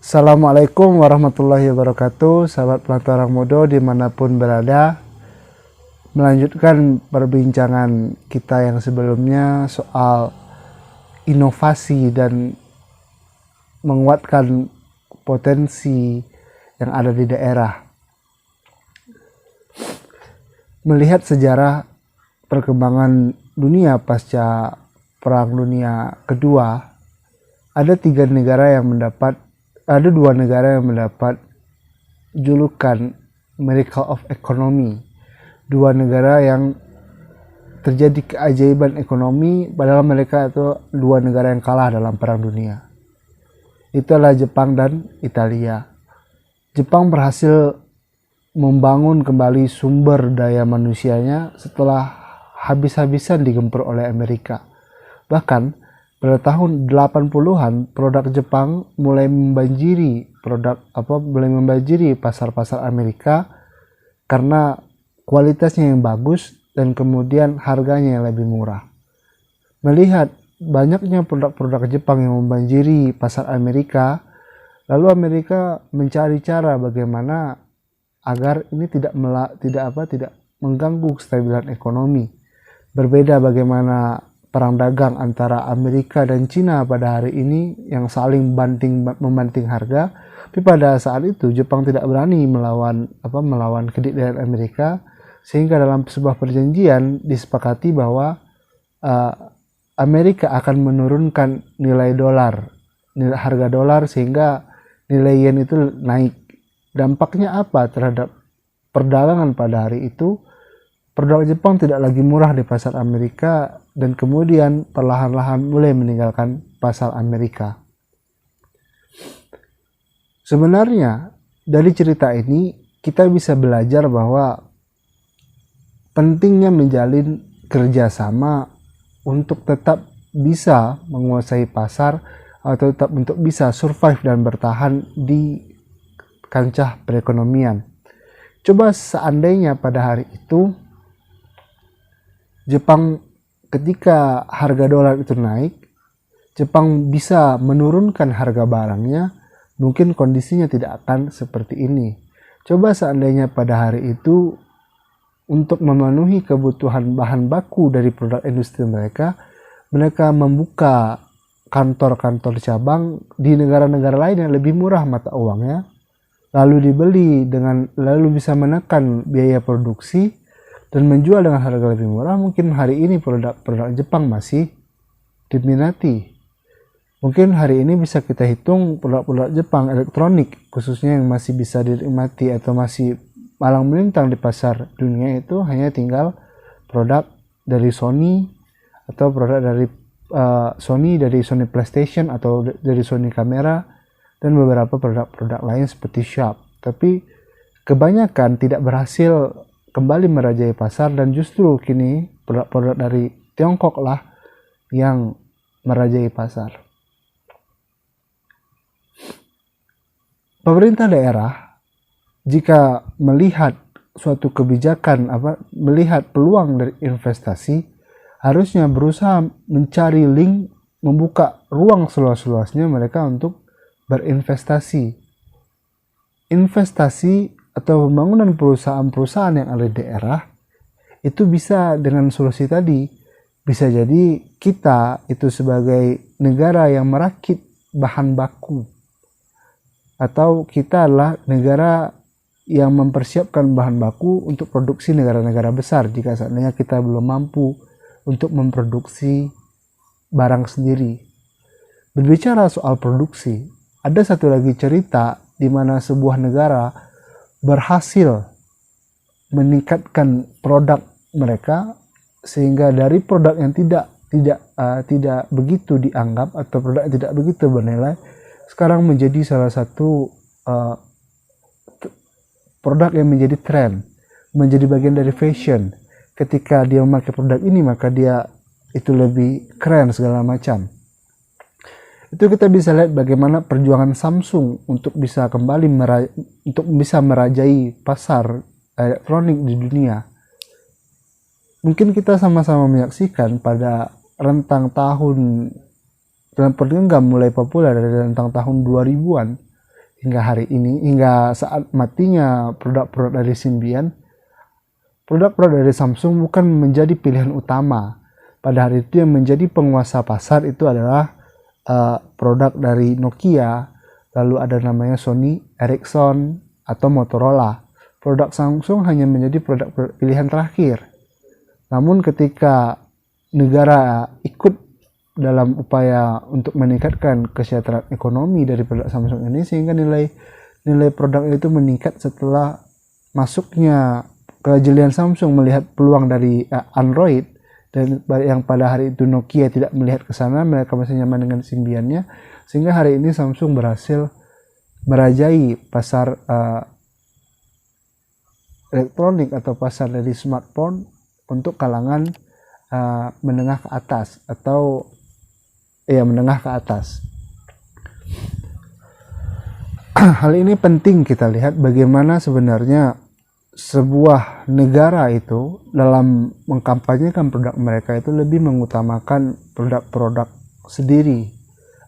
Assalamualaikum warahmatullahi wabarakatuh, sahabat Pelantara Modo dimanapun berada. Melanjutkan perbincangan kita yang sebelumnya soal inovasi dan menguatkan potensi yang ada di daerah. Melihat sejarah perkembangan dunia pasca Perang Dunia Kedua, ada dua negara yang mendapat julukan Miracle of Economy. Dua negara yang terjadi keajaiban ekonomi, padahal mereka itu dua negara yang kalah dalam Perang Dunia. Itulah Jepang dan Italia. Jepang berhasil membangun kembali sumber daya manusianya setelah habis-habisan digempur oleh Amerika. Bahkan pada tahun 80-an produk Jepang mulai membanjiri pasar-pasar Amerika karena kualitasnya yang bagus dan kemudian harganya yang lebih murah. Melihat banyaknya produk-produk Jepang yang membanjiri pasar Amerika, lalu Amerika mencari cara bagaimana agar ini tidak mengganggu kestabilan ekonomi. Berbeda bagaimana perang dagang antara Amerika dan Cina pada hari ini yang saling membanting harga, tapi pada saat itu Jepang tidak berani melawan kedikdayaan Amerika, sehingga dalam sebuah perjanjian disepakati bahwa Amerika akan menurunkan harga dolar sehingga nilai yen itu naik. Dampaknya apa terhadap perdagangan pada hari itu? Produk Jepang tidak lagi murah di pasar Amerika dan kemudian perlahan-lahan mulai meninggalkan pasar Amerika. Sebenarnya dari cerita ini kita bisa belajar bahwa pentingnya menjalin kerjasama untuk tetap bisa menguasai pasar atau tetap untuk bisa survive dan bertahan di kancah perekonomian. Coba seandainya pada hari itu Jepang, ketika harga dolar itu naik, Jepang bisa menurunkan harga barangnya, mungkin kondisinya tidak akan seperti ini. Coba seandainya pada hari itu untuk memenuhi kebutuhan bahan baku dari produk industri mereka membuka kantor-kantor cabang di negara-negara lain yang lebih murah mata uangnya, lalu lalu bisa menekan biaya produksi dan menjual dengan harga lebih murah. Mungkin hari ini produk Jepang masih diminati. Mungkin hari ini bisa kita hitung produk-produk Jepang elektronik khususnya yang masih bisa dinikmati atau masih malang melintang di pasar dunia itu hanya tinggal produk dari Sony atau produk dari Sony PlayStation atau dari Sony kamera dan beberapa produk-produk lain seperti Sharp. Tapi kebanyakan tidak berhasil kembali merajai pasar dan justru kini produk-produk dari Tiongkok lah yang merajai pasar. Pemerintah daerah jika melihat suatu kebijakan melihat peluang dari investasi, harusnya berusaha mencari link, membuka ruang seluas-luasnya mereka untuk berinvestasi. Investasi atau pembangunan perusahaan-perusahaan yang ada di daerah itu bisa dengan solusi tadi. Bisa jadi kita itu sebagai negara yang merakit bahan baku, atau kita adalah negara yang mempersiapkan bahan baku untuk produksi negara-negara besar jika seandainya kita belum mampu untuk memproduksi barang sendiri. Berbicara soal produksi, ada satu lagi cerita di mana sebuah negara berhasil meningkatkan produk mereka sehingga dari produk yang tidak begitu dianggap atau produk yang tidak begitu bernilai sekarang menjadi salah satu produk yang menjadi tren, menjadi bagian dari fashion. Ketika dia memakai produk ini maka dia itu lebih keren segala macam. Itu kita bisa lihat bagaimana perjuangan Samsung untuk bisa kembali merajai pasar elektronik di dunia. Mungkin kita sama-sama menyaksikan pada rentang tahun mulai populer dari rentang tahun 2000-an hingga hari ini, hingga saat matinya produk-produk dari Symbian, produk-produk dari Samsung bukan menjadi pilihan utama. Pada hari itu yang menjadi penguasa pasar itu adalah produk dari Nokia, lalu ada namanya Sony, Ericsson, atau Motorola. Produk Samsung hanya menjadi produk pilihan terakhir. Namun ketika negara ikut dalam upaya untuk meningkatkan kesejahteraan ekonomi dari produk Samsung ini, sehingga nilai produk itu meningkat setelah masuknya kejelian Samsung melihat peluang dari Android, dan yang pada hari itu Nokia tidak melihat ke sana, mereka masih nyaman dengan Symbiannya, sehingga hari ini Samsung berhasil merajai pasar elektronik atau pasar dari smartphone untuk kalangan menengah ke atas, atau menengah ke atas. Hal ini penting kita lihat bagaimana sebenarnya sebuah negara itu dalam mengkampanyekan produk mereka itu lebih mengutamakan produk-produk sendiri.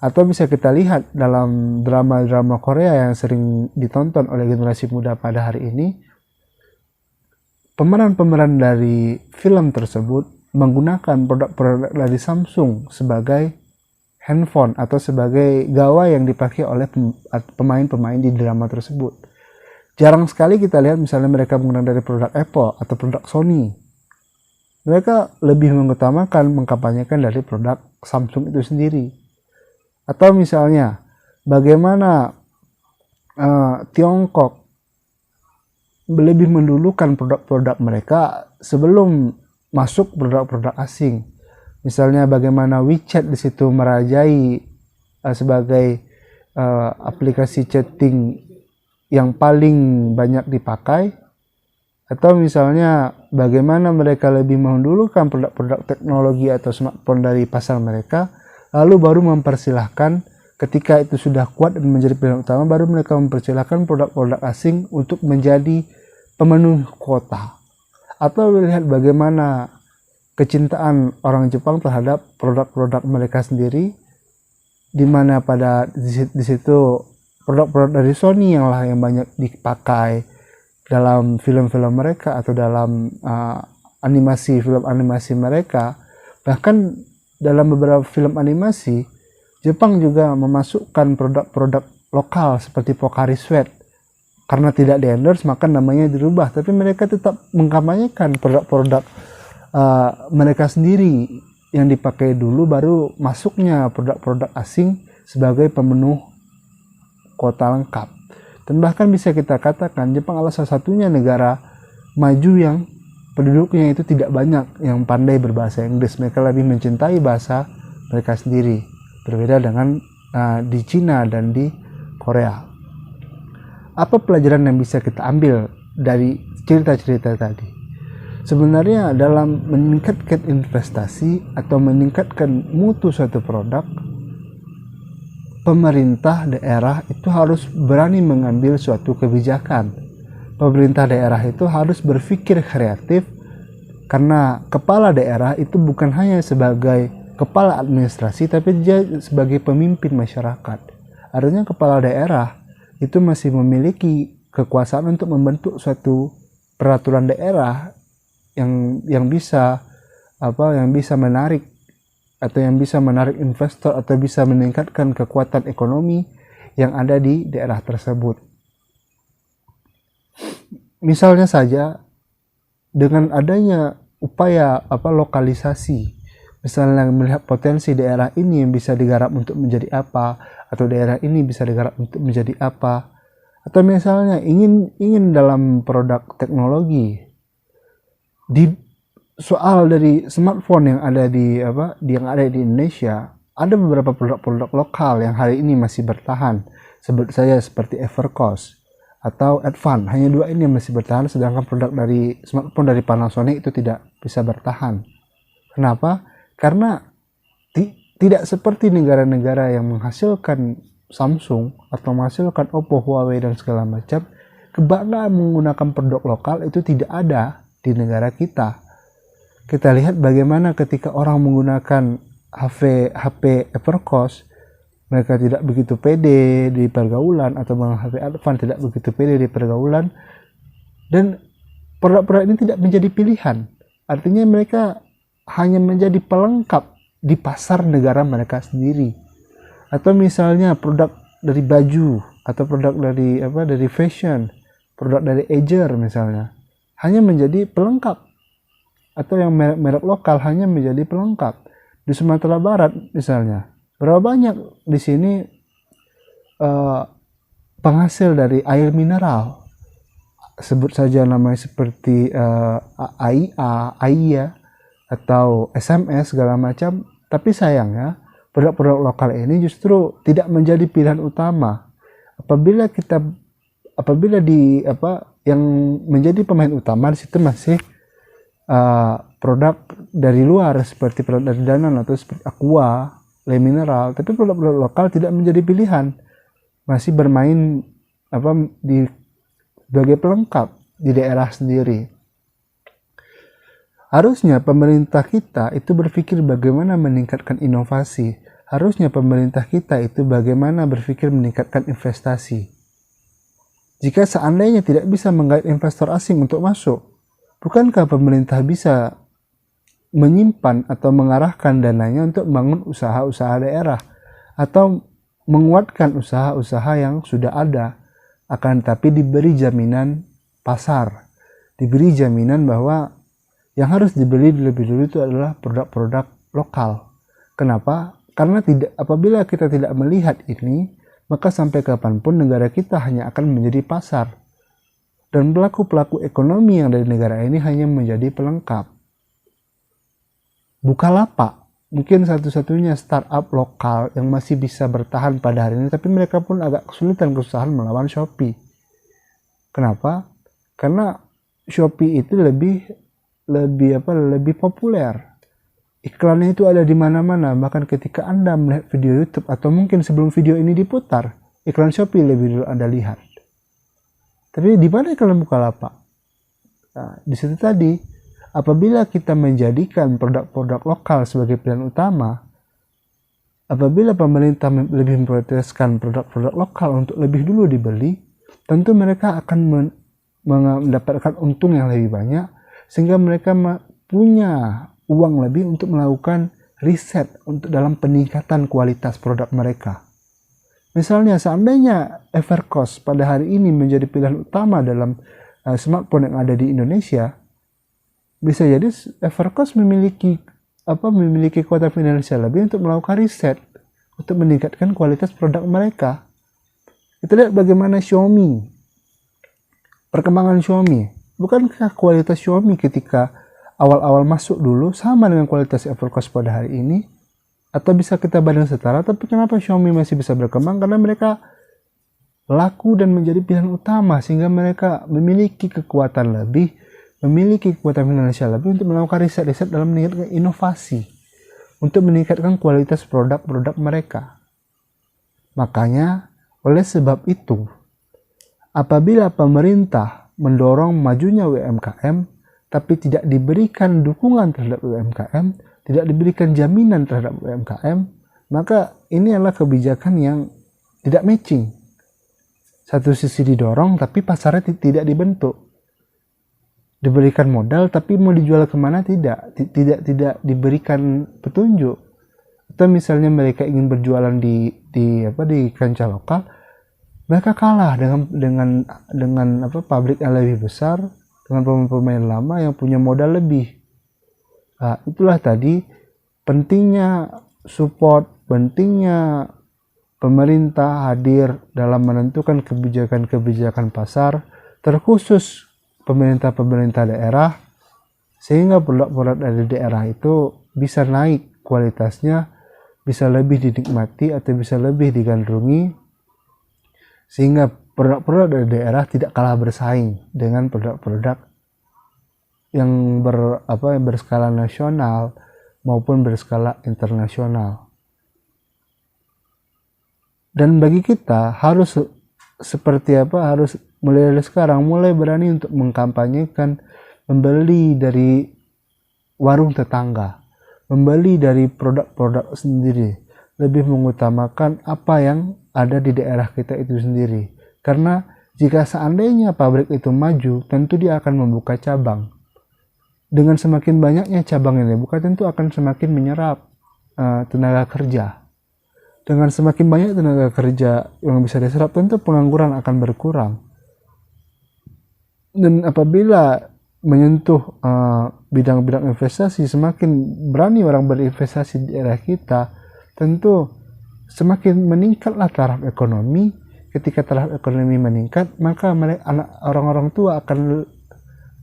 Atau bisa kita lihat dalam drama-drama Korea yang sering ditonton oleh generasi muda pada hari ini, pemeran-pemeran dari film tersebut menggunakan produk-produk dari Samsung sebagai handphone atau sebagai gawai yang dipakai oleh pemain-pemain di drama tersebut. Jarang sekali kita lihat misalnya mereka menggunakan dari produk Apple atau produk Sony. Mereka lebih mengutamakan mengkampanyekan dari produk Samsung itu sendiri. Atau misalnya bagaimana Tiongkok lebih mendulukan produk-produk mereka sebelum masuk produk-produk asing. Misalnya bagaimana WeChat di situ merajai sebagai aplikasi chatting yang paling banyak dipakai, atau misalnya bagaimana mereka lebih mendulukan produk-produk teknologi atau smartphone dari pasar mereka, lalu baru mempersilahkan ketika itu sudah kuat dan menjadi pilihan utama, baru mereka mempersilahkan produk-produk asing untuk menjadi pemenuh kuota. Atau lihat bagaimana kecintaan orang Jepang terhadap produk-produk mereka sendiri, di mana pada di situ produk-produk dari Sony yang banyak dipakai dalam film-film mereka atau dalam film animasi mereka. Bahkan dalam beberapa film animasi Jepang juga memasukkan produk-produk lokal seperti Pocari Sweat. Karena tidak di-endorse maka namanya dirubah, tapi mereka tetap mengkampanyekan produk-produk mereka sendiri yang dipakai dulu, baru masuknya produk-produk asing sebagai pemenuh kota lengkap. Dan bahkan bisa kita katakan Jepang adalah salah satunya negara maju yang penduduknya itu tidak banyak yang pandai berbahasa Inggris. Mereka lebih mencintai bahasa mereka sendiri, berbeda dengan di Cina dan di Korea. Apa pelajaran yang bisa kita ambil dari cerita-cerita tadi? Sebenarnya dalam meningkatkan investasi atau meningkatkan mutu suatu produk, pemerintah daerah itu harus berani mengambil suatu kebijakan. Pemerintah daerah itu harus berpikir kreatif, karena kepala daerah itu bukan hanya sebagai kepala administrasi, tapi dia sebagai pemimpin masyarakat. Artinya kepala daerah itu masih memiliki kekuasaan untuk membentuk suatu peraturan daerah yang bisa menarik atau yang bisa menarik investor atau bisa meningkatkan kekuatan ekonomi yang ada di daerah tersebut. Misalnya saja dengan adanya upaya lokalisasi, misalnya melihat potensi daerah ini yang bisa digarap untuk menjadi apa, atau daerah ini bisa digarap untuk menjadi apa, atau misalnya ingin dalam produk teknologi, di soal dari smartphone yang ada di Indonesia, ada beberapa produk-produk lokal yang hari ini masih bertahan. Sebut saja seperti Evercost atau Advan. Hanya dua ini yang masih bertahan, sedangkan produk dari smartphone dari Panasonic itu tidak bisa bertahan. Kenapa? Karena tidak seperti negara-negara yang menghasilkan Samsung atau menghasilkan Oppo, Huawei dan segala macam, kebanggaan menggunakan produk lokal itu tidak ada di negara kita. Kita lihat bagaimana ketika orang menggunakan HP Evercost, mereka tidak begitu pede di pergaulan, atau Bang HP Advan tidak begitu pede di pergaulan, dan produk-produk ini tidak menjadi pilihan. Artinya mereka hanya menjadi pelengkap di pasar negara mereka sendiri. Atau misalnya produk dari baju, atau produk dari fashion, produk dari Ager misalnya, hanya menjadi pelengkap, atau yang merek lokal hanya menjadi pelengkap. Di Sumatera Barat misalnya, berapa banyak di sini penghasil dari air mineral, sebut saja namanya seperti AIA atau SMS segala macam, tapi sayangnya produk-produk lokal ini justru tidak menjadi pilihan utama. Apabila yang menjadi pemain utama di situ masih produk dari luar, seperti produk dari Danone atau seperti Aqua, Le Mineral, tapi produk-produk lokal tidak menjadi pilihan, masih bermain sebagai pelengkap di daerah sendiri. Harusnya pemerintah kita itu berpikir bagaimana meningkatkan inovasi. Harusnya pemerintah kita itu bagaimana berpikir meningkatkan investasi. Jika seandainya tidak bisa menggait investor asing untuk masuk, bukankah pemerintah bisa menyimpan atau mengarahkan dananya untuk membangun usaha-usaha daerah, atau menguatkan usaha-usaha yang sudah ada, akan tetapi diberi jaminan pasar, diberi jaminan bahwa yang harus dibeli lebih dulu itu adalah produk-produk lokal. Kenapa? Karena apabila kita tidak melihat ini, maka sampai kapanpun negara kita hanya akan menjadi pasar, dan pelaku-pelaku ekonomi yang dari negara ini hanya menjadi pelengkap. Bukalapak mungkin satu-satunya startup lokal yang masih bisa bertahan pada hari ini, tapi mereka pun agak kesusahan melawan Shopee. Kenapa? Karena Shopee itu lebih populer. Iklannya itu ada di mana-mana, bahkan ketika Anda melihat video YouTube atau mungkin sebelum video ini diputar, iklan Shopee lebih dulu Anda lihat. Tapi di mana iklan Bukalapak? Nah, di situ tadi, apabila kita menjadikan produk-produk lokal sebagai pilihan utama, apabila pemerintah lebih memprioritaskan produk-produk lokal untuk lebih dulu dibeli, tentu mereka akan mendapatkan untung yang lebih banyak, sehingga mereka punya uang lebih untuk melakukan riset untuk dalam peningkatan kualitas produk mereka. Misalnya seandainya Evercost pada hari ini menjadi pilihan utama dalam smartphone yang ada di Indonesia, bisa jadi Evercost memiliki kuota finansial lebih untuk melakukan riset untuk meningkatkan kualitas produk mereka. Kita lihat bagaimana Xiaomi, perkembangan Xiaomi. Bukankah kualitas Xiaomi ketika awal-awal masuk dulu sama dengan kualitas Evercost pada hari ini? Atau bisa kita banding setara, tapi kenapa Xiaomi masih bisa berkembang? Karena mereka laku dan menjadi pilihan utama, sehingga mereka memiliki kekuatan lebih, memiliki kekuatan finansial lebih untuk melakukan riset-riset dalam meningkatkan inovasi, untuk meningkatkan kualitas produk-produk mereka. Makanya, oleh sebab itu, apabila pemerintah mendorong majunya UMKM, tapi tidak diberikan dukungan terhadap UMKM, tidak diberikan jaminan terhadap UMKM, maka ini adalah kebijakan yang tidak matching. Satu sisi didorong, tapi pasarnya tidak dibentuk. Diberikan modal, tapi mau dijual kemana tidak diberikan petunjuk. Atau misalnya mereka ingin berjualan di kancah lokal, mereka kalah dengan pabrik yang lebih besar, dengan pemain-pemain lama yang punya modal lebih. Nah, itulah tadi pentingnya support, pentingnya pemerintah hadir dalam menentukan kebijakan-kebijakan pasar, terkhusus pemerintah-pemerintah daerah, sehingga produk-produk dari daerah itu bisa naik kualitasnya, bisa lebih dinikmati atau bisa lebih digandrungi, sehingga produk-produk dari daerah tidak kalah bersaing dengan produk-produk yang berskala nasional maupun berskala internasional. Dan bagi kita harus mulai dari sekarang mulai berani untuk mengkampanyekan, membeli dari warung tetangga, membeli dari produk-produk sendiri, lebih mengutamakan apa yang ada di daerah kita itu sendiri. Karena jika seandainya pabrik itu maju, tentu dia akan membuka cabang. Dengan semakin banyaknya cabang yang dibuka, tentu akan semakin menyerap tenaga kerja. Dengan semakin banyak tenaga kerja yang bisa diserap, tentu pengangguran akan berkurang. Dan apabila menyentuh bidang-bidang investasi, semakin berani orang berinvestasi di daerah kita, tentu semakin meningkatlah taraf ekonomi. Ketika taraf ekonomi meningkat, maka orang-orang tua akan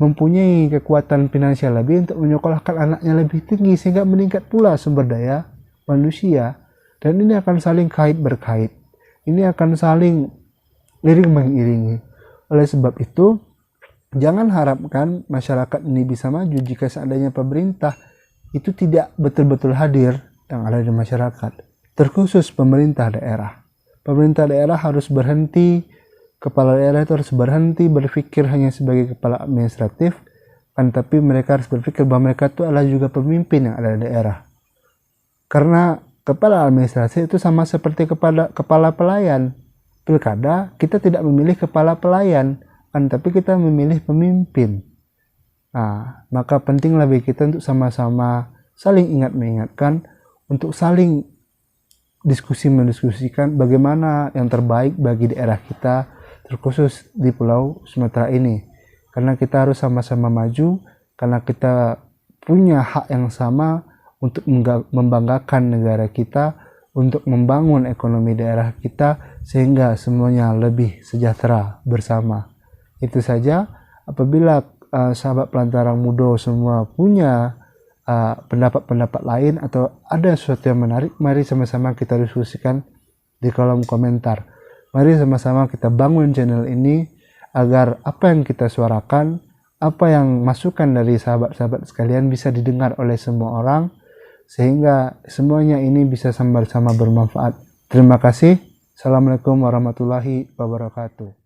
mempunyai kekuatan finansial lebih untuk menyekolahkan anaknya lebih tinggi, sehingga meningkat pula sumber daya manusia. Dan ini akan saling kait berkait, ini akan saling iring mengiringi. Oleh sebab itu, jangan harapkan masyarakat ini bisa maju jika seandainya pemerintah itu tidak betul-betul hadir yang ada di masyarakat. Terkhusus pemerintah daerah. Pemerintah daerah harus berhenti, kepala daerah itu harus berhenti berpikir hanya sebagai kepala administratif, tapi mereka harus berpikir bahwa mereka itu adalah juga pemimpin yang ada di daerah. Karena kepala administrasi itu sama seperti kepala pelayan. Pilkada, kita tidak memilih kepala pelayan, tapi kita memilih pemimpin. Nah, maka pentinglah bagi kita untuk sama-sama saling mengingatkan, untuk saling mendiskusikan bagaimana yang terbaik bagi daerah kita, terkhusus di Pulau Sumatera ini. Karena kita harus sama-sama maju, karena kita punya hak yang sama untuk membanggakan negara kita, untuk membangun ekonomi daerah kita, sehingga semuanya lebih sejahtera bersama. Itu saja. Apabila sahabat Pelantarang Muda semua punya pendapat-pendapat lain atau ada sesuatu yang menarik, mari sama-sama kita diskusikan di kolom komentar. Mari sama-sama kita bangun channel ini agar apa yang kita suarakan, apa yang masukan dari sahabat-sahabat sekalian bisa didengar oleh semua orang, sehingga semuanya ini bisa sama-sama bermanfaat. Terima kasih. Assalamualaikum warahmatullahi wabarakatuh.